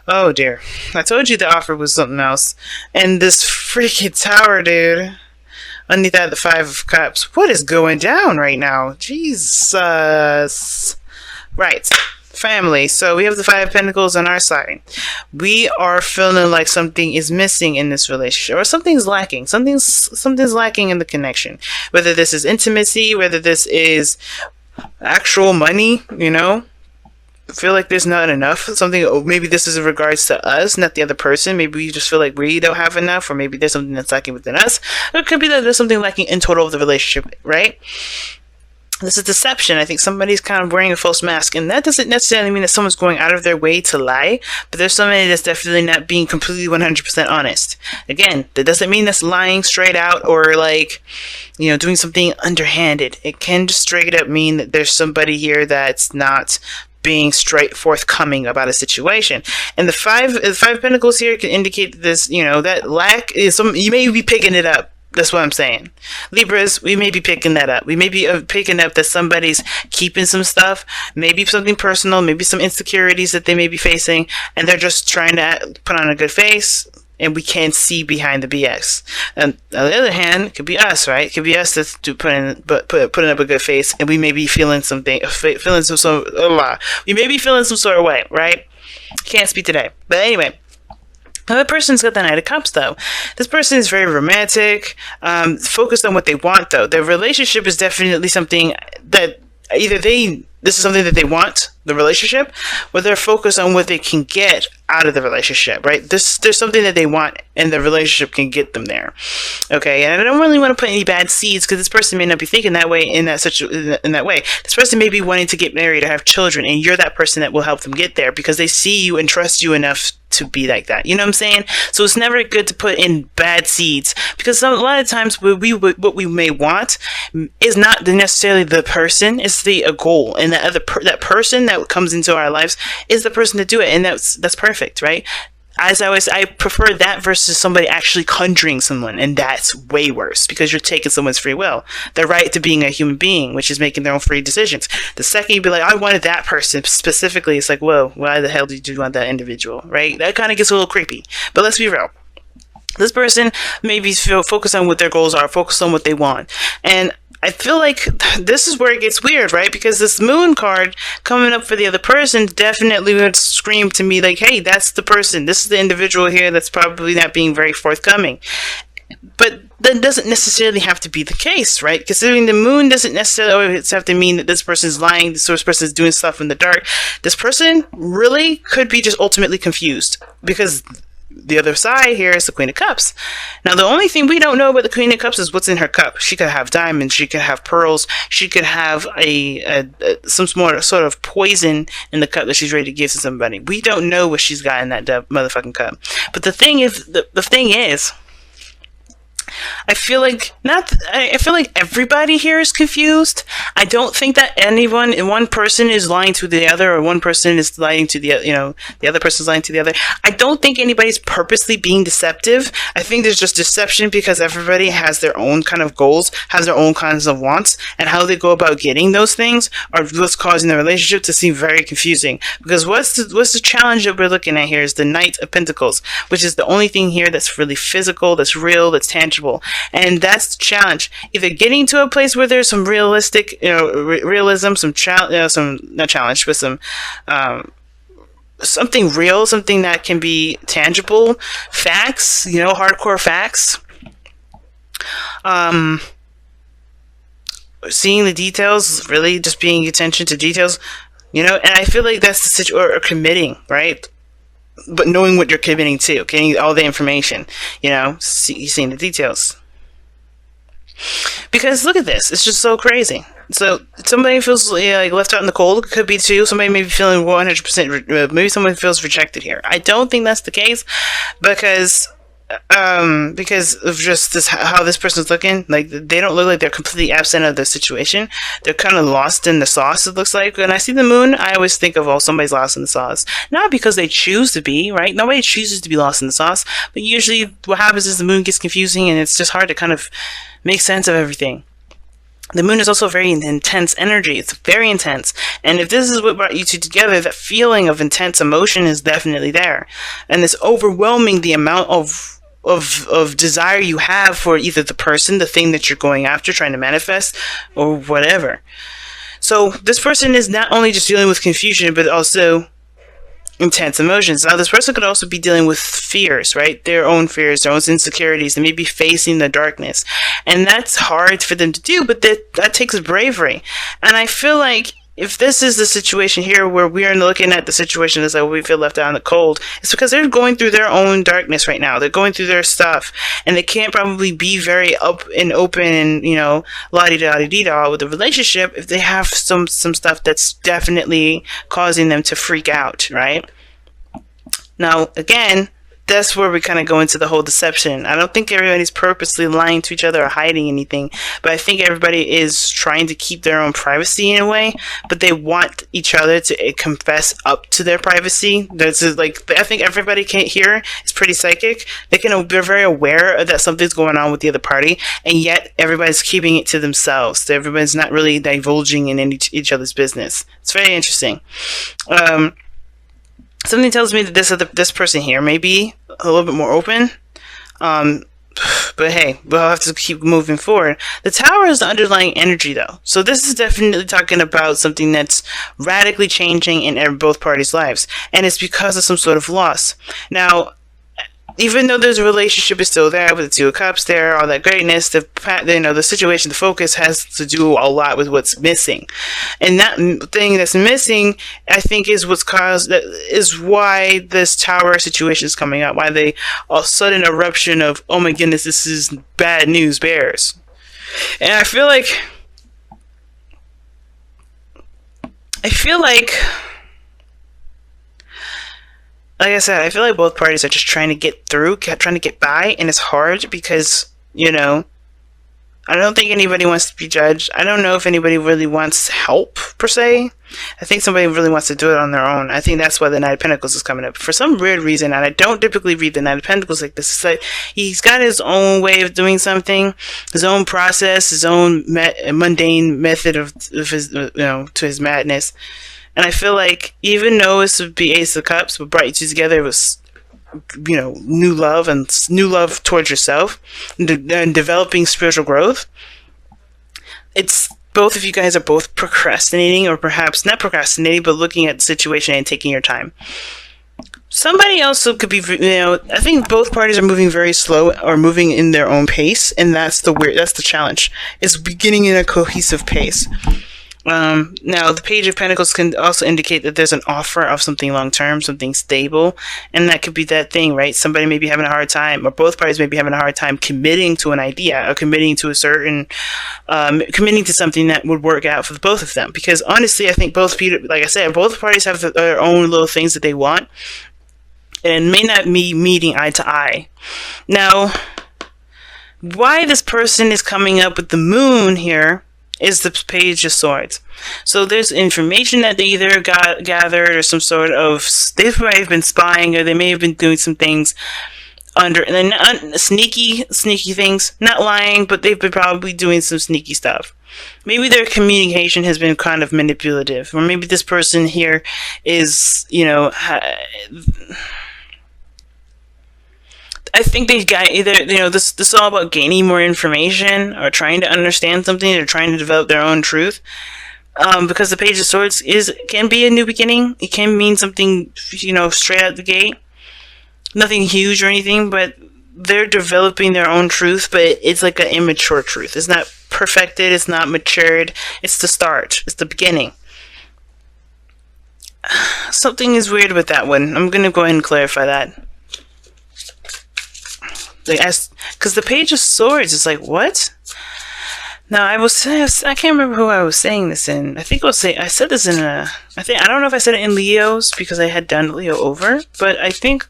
Oh dear. I told you the offer was something else. And this freaking tower, dude. Underneath that, the Five of Cups. What is going down right now? Jesus. Right. Family. So we have the Five of Pentacles on our side. We are feeling like something is missing in this relationship, or something's lacking. Something's lacking in the connection. Whether this is intimacy, whether this is actual money, I feel like there's not enough. Something, maybe this is in regards to us, not the other person. Maybe we just feel like we don't have enough, or maybe there's something that's lacking within us. Or it could be that there's something lacking in total of the relationship, right? This is deception. I think somebody's kind of wearing a false mask, and that doesn't necessarily mean that someone's going out of their way to lie, but there's somebody that's definitely not being completely 100% honest. Again, that doesn't mean that's lying straight out, or doing something underhanded. It can just straight up mean that there's somebody here that's not being straight forthcoming about a situation. And the five pentacles here can indicate this, that lack is you may be picking it up. That's what I'm saying. Libras, we may be picking that up. We may be picking up that somebody's keeping some stuff, maybe something personal, maybe some insecurities that they may be facing, and they're just trying to put on a good face, and we can't see behind the BS. And on the other hand, it could be us, right? It could be us that's putting up a good face, and we may be feeling something, we may be feeling some sort of way, right? Can't speak today. But anyway, another person's got the Knight of Cups, though. This person is very romantic, focused on what they want, though. Their relationship is definitely something that this is something that they want, the relationship, or they're focused on what they can get out of the relationship, right? There's something that they want, and the relationship can get them there. Okay, and I don't really want to put any bad seeds, because this person may not be thinking that way in that way. This person may be wanting to get married or have children, and you're that person that will help them get there, because they see you and trust you enough to be like that. You know what I'm saying? So it's never good to put in bad seeds, because a lot of times what we may want is not necessarily the person, it's the goal, and that person that comes into our lives is the person to do it, and that's perfect, right? As I prefer that versus somebody actually conjuring someone, and that's way worse, because you're taking someone's free will, their right to being a human being, which is making their own free decisions. The second you be like, I wanted that person specifically, it's like, whoa, why the hell did you want that individual, right? That kind of gets a little creepy. But let's be real. This person maybe focused on what their goals are, focused on what they want, and I feel like this is where it gets weird, right? Because this moon card coming up for the other person definitely would scream to me like, hey, that's the person. This is the individual here that's probably not being very forthcoming. But that doesn't necessarily have to be the case, right? Considering the moon doesn't necessarily always have to mean that this person is lying, this person is doing stuff in the dark. This person really could be just ultimately confused, because the other side here is the Queen of Cups. Now, the only thing we don't know about the Queen of Cups is what's in her cup. She could have diamonds, she could have pearls, she could have some sort of poison in the cup that she's ready to give to somebody. We don't know what she's got in that motherfucking cup. But the thing is, I feel like everybody here is confused. I don't think that one person is lying to the other, or one person is lying to the other person's lying to the other. I don't think anybody's purposely being deceptive. I think there's just deception because everybody has their own kind of goals, has their own kinds of wants, and how they go about getting those things are what's causing the relationship to seem very confusing. Because what's the challenge that we're looking at here is the Knight of Pentacles, which is the only thing here that's really physical, that's real, that's tangible. And that's the challenge. Either getting to a place where there's some realistic, realism, some not challenge, but some something real, something that can be tangible, facts, hardcore facts. Seeing the details, really just paying attention to details, and I feel like that's the situation, or committing, right? But knowing what you're committing to, getting all the information, seeing the details. Because look at this, it's just so crazy. So somebody feels like left out in the cold. It could be too. Somebody may be feeling 100%. Maybe someone feels rejected here. I don't think that's the case, because of just how this person's looking. Like, they don't look like they're completely absent of the situation. They're kind of lost in the sauce, it looks like. When I see the moon, I always think of, somebody's lost in the sauce. Not because they choose to be, right? Nobody chooses to be lost in the sauce. But usually what happens is the moon gets confusing, and it's just hard to kind of make sense of everything. The moon is also very intense energy. It's very intense. And if this is what brought you two together, that feeling of intense emotion is definitely there. And it's overwhelming the amount of desire you have for either the person, the thing that you're going after, trying to manifest, or whatever. So this person is not only just dealing with confusion, but also intense emotions. Now, this person could also be dealing with fears, right? Their own fears, their own insecurities. They may be facing the darkness. And that's hard for them to do, but that takes bravery. And I feel like if this is the situation here where we are looking at the situation as like we feel left out in the cold, it's because they're going through their own darkness right now. They're going through their stuff, and they can't probably be very up and open and, you know, la-di-da-di-da with the relationship if they have some stuff that's definitely causing them to freak out, right? Now, again, that's where we kind of go into the whole deception. I don't think everybody's purposely lying to each other or hiding anything, but I think everybody is trying to keep their own privacy in a way, but they want each other to confess up to their privacy. That's like, I think everybody here is pretty psychic. They're very aware that something's going on with the other party, and yet everybody's keeping it to themselves. So everybody's not really divulging in each other's business. It's very interesting. Something tells me that this person here may be a little bit more open. But hey, we'll have to keep moving forward. The Tower is the underlying energy, though. So this is definitely talking about something that's radically changing in both parties' lives. And it's because of some sort of loss. Now, even though there's a relationship is still there with the Two of Cups there, all that greatness, the situation, the focus has to do a lot with what's missing. And that thing that's missing, I think, is why this Tower situation is coming up, why they a sudden eruption of, oh my goodness, this is bad news bears. And I feel like I said, I feel like both parties are just trying to get through, trying to get by, and it's hard because, you know, I don't think anybody wants to be judged. I don't know if anybody really wants help, per se. I think somebody really wants to do it on their own. I think that's why the Knight of Pentacles is coming up. For some weird reason, and I don't typically read the Knight of Pentacles like this, it's like he's got his own way of doing something, his own process, his own mundane method of his, to his madness. And I feel like even though it's the Ace of Cups, what brought you two together, it was, you know, new love towards yourself and developing spiritual growth. It's both of you guys are both procrastinating, or perhaps not procrastinating, but looking at the situation and taking your time. Somebody else could be, I think both parties are moving very slow or moving in their own pace, and that's the challenge. Is beginning in a cohesive pace. Now, the Page of Pentacles can also indicate that there's an offer of something long-term, something stable, and that could be that thing, right? Somebody may be having a hard time, or both parties may be having a hard time committing to an idea, or committing to committing to something that would work out for both of them. Because honestly, I think both parties have their own little things that they want, and it may not be meeting eye to eye. Now, why this person is coming up with the Moon here is the Page of Swords. So there's information that they either gathered, or some sort of, they may have been spying, or they may have been doing some things sneaky things, not lying, but they've been probably doing some sneaky stuff. Maybe their communication has been kind of manipulative, or maybe this person here is, I think they've got either, this is all about gaining more information, or trying to understand something, or trying to develop their own truth. Because the Page of Swords can be a new beginning. It can mean something, straight out the gate. Nothing huge or anything, but they're developing their own truth, but it's like an immature truth. It's not perfected, it's not matured. It's the start. It's the beginning. Something is weird with that one. I'm going to go ahead and clarify that. Because the Page of Swords is like, what? Now, I can't remember who I was saying this in. I said this in I don't know if I said it in Leo's, because I had done Leo over, but I think,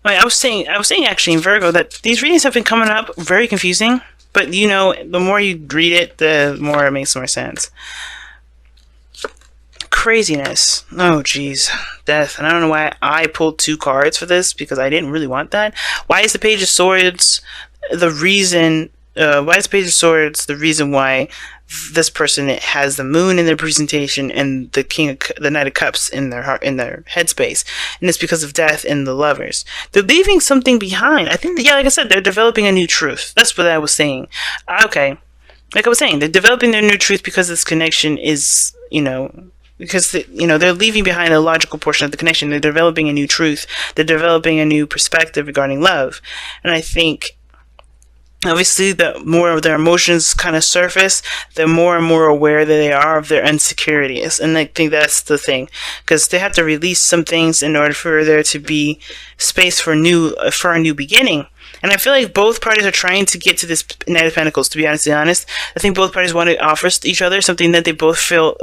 I was saying actually in Virgo that these readings have been coming up very confusing, but the more you read it, the more it makes more sense. Craziness. Oh, geez. Death. And I don't know why I pulled 2 cards for this, because I didn't really want that. Why is the Page of Swords the reason why is Page of Swords the reason why this person has the moon in their presentation and the Knight of Cups in their heart, in their headspace, and it's because of death and the lovers. They're leaving something behind. I think, yeah, like I said, they're developing a new truth. That's what I was saying. Okay, like I was saying, they're developing their new truth because this connection is, because they're leaving behind a logical portion of the connection. They're developing a new truth. They're developing a new perspective regarding love, and I think, obviously, the more of their emotions kind of surface, the more and more aware that they are of their insecurities. And I think that's the thing, because they have to release some things in order for there to be space for a new beginning. And I feel like both parties are trying to get to this Knight of Pentacles, to be honest. I think both parties want to offer each other something that they both feel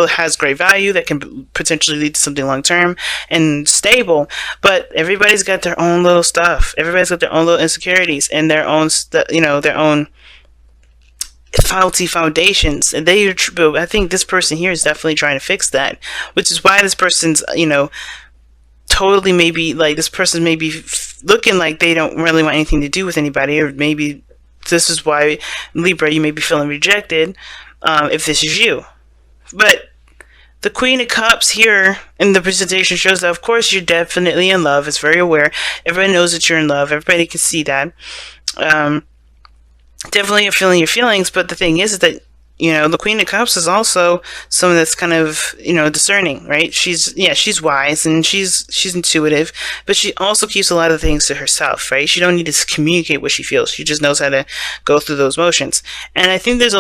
has great value, that can potentially lead to something long-term and stable. But everybody's got their own little stuff. Everybody's got their own little insecurities and their own, their own faulty foundations. And I think this person here is definitely trying to fix that, which is why this person's, totally, maybe like this person may be looking like they don't really want anything to do with anybody, or maybe this is why, Libra, you may be feeling rejected if this is you. But the Queen of Cups here in the presentation shows that, of course, you're definitely in love. It's very aware. Everybody knows that you're in love. Everybody can see that. Definitely you're feeling your feelings, but the thing is that, the Queen of Cups is also someone that's kind of, discerning, right? She's wise and she's intuitive, but she also keeps a lot of things to herself, right? She don't need to communicate what she feels. She just knows how to go through those motions. And I think there's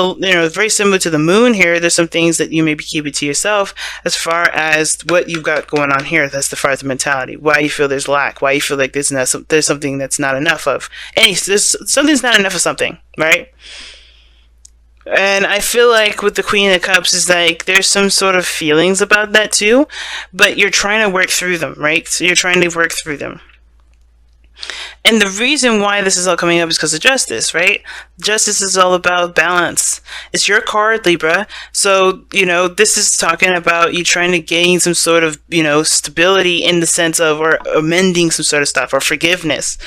very similar to the moon here. There's some things that you maybe keep it to yourself as far as what you've got going on here. That's as far as the mentality. Why you feel there's lack. Why you feel like there's something that's not enough of. Something's not enough of something, right? And I feel like with the Queen of Cups is like there's some sort of feelings about that too, but you're trying to work through them, right? So you're trying to work through them. And the reason why this is all coming up is because of justice, right? Justice is all about balance. It's your card, Libra. So, this is talking about you trying to gain some sort of, stability in the sense of, or amending some sort of stuff, or forgiveness.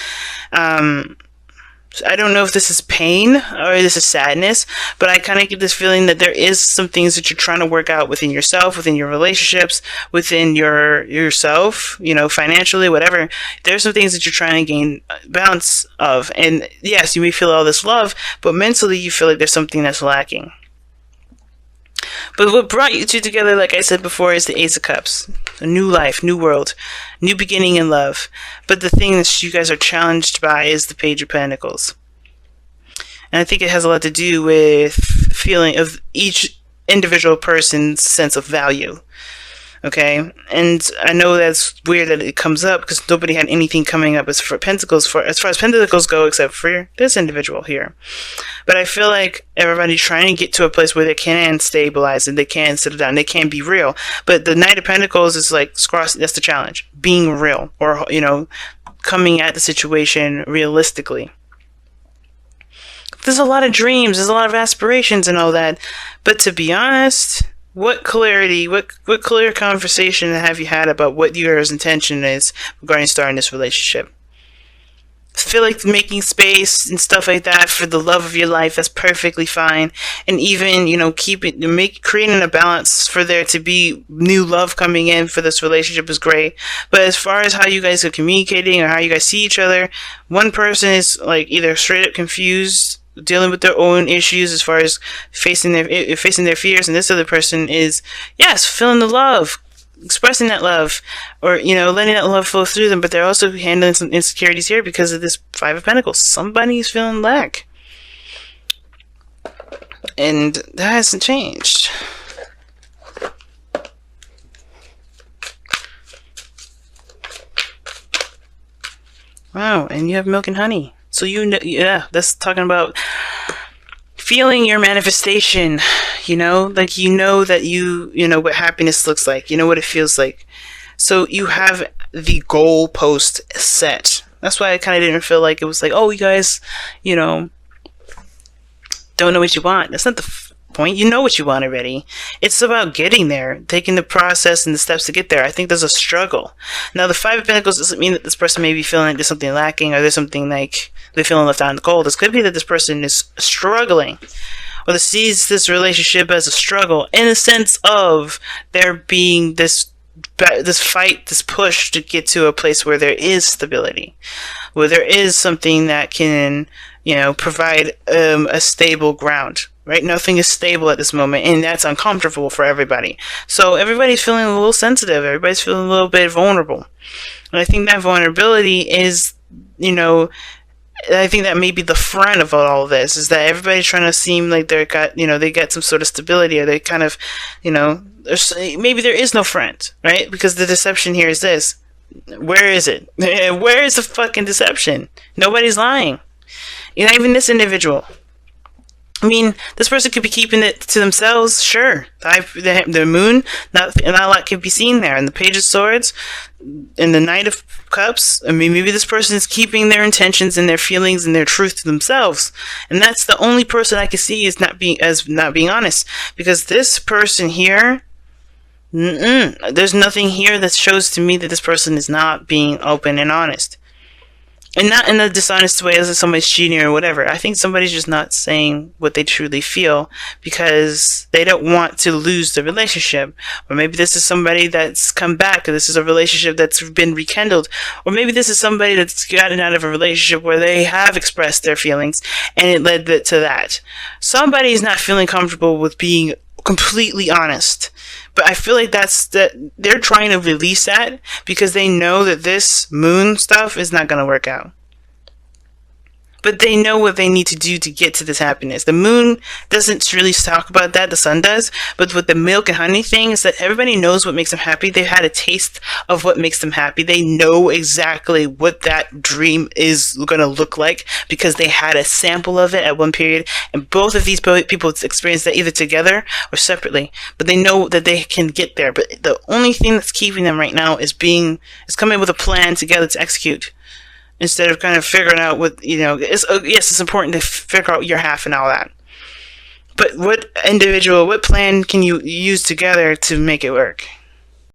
I don't know if this is pain or this is sadness, but I kind of get this feeling that there is some things that you're trying to work out within yourself, within your relationships, within yourself, financially, whatever. There's some things that you're trying to gain balance of. And yes, you may feel all this love, but mentally you feel like there's something that's lacking. But what brought you two together, like I said before, is the Ace of Cups. A new life, new world, new beginning in love. But the thing that you guys are challenged by is the Page of Pentacles. And I think it has a lot to do with feeling of each individual person's sense of value. Okay, and I know that's weird that it comes up because nobody had anything coming up as far as Pentacles go except for this individual here. But I feel like everybody's trying to get to a place where they can stabilize and they can settle down, they can be real. But the Knight of Pentacles is like that's the challenge, being real, or coming at the situation realistically. There's a lot of dreams, there's a lot of aspirations and all that, but to be honest, what clear conversation have you had about what your intention is regarding starting this relationship? I feel like making space and stuff like that for the love of your life, that's perfectly fine. And even, creating a balance for there to be new love coming in for this relationship is great. But as far as how you guys are communicating or how you guys see each other, one person is like either straight up confused, dealing with their own issues as far as facing their fears, and this other person is, yes, feeling the love, expressing that love, or letting that love flow through them, but they're also handling some insecurities here because of this Five of Pentacles. Somebody's feeling lack, and that hasn't changed. Wow, and you have milk and honey. So that's talking about feeling your manifestation, like that you know what happiness looks like, what it feels like. So you have the goal post set. That's why I kind of didn't feel like it was like, oh, you guys, don't know what you want. That's not the point. You know what you want already. It's about getting there, taking the process and the steps to get there. I think there's a struggle. Now, the Five of Pentacles doesn't mean that this person may be feeling like there's something lacking or there's something like they're feeling left out in the cold. This could be that this person is struggling or sees this relationship as a struggle in a sense of there being this fight, this push to get to a place where there is stability, where there is something that can, provide a stable ground, right? Nothing is stable at this moment, and that's uncomfortable for everybody. So everybody's feeling a little sensitive. Everybody's feeling a little bit vulnerable. And I think that vulnerability is, I think that may be the front of all of this, is that everybody's trying to seem like they got some sort of stability, or they kind of, maybe there is no front, right? Because the deception here is this. Where is it? Where is the fucking deception? Nobody's lying. Not even this individual. I mean, this person could be keeping it to themselves, sure. The moon, not a lot can be seen there. And the Page of Swords, and the Knight of Cups, I mean, maybe this person is keeping their intentions and their feelings and their truth to themselves. And that's the only person I can see as not being honest. Because this person here, there's nothing here that shows to me that this person is not being open and honest. And not in a dishonest way as if somebody's cheating or whatever. I think somebody's just not saying what they truly feel because they don't want to lose the relationship. Or maybe this is somebody that's come back, or this is a relationship that's been rekindled. Or maybe this is somebody that's gotten out of a relationship where they have expressed their feelings and it led to that. Somebody's not feeling comfortable with being completely honest. But I feel like that they're trying to release that because they know that this moon stuff is not going to work out. But they know what they need to do to get to this happiness. The moon doesn't really talk about that. The sun does. But with the milk and honey thing is that everybody knows what makes them happy. They've had a taste of what makes them happy. They know exactly what that dream is going to look like because they had a sample of it at one period. And both of these people experienced that either together or separately. But they know that they can get there. But the only thing that's keeping them right now is coming with a plan together to execute. Instead of kind of figuring out what, yes, it's important to figure out your half and all that. But what plan can you use together to make it work?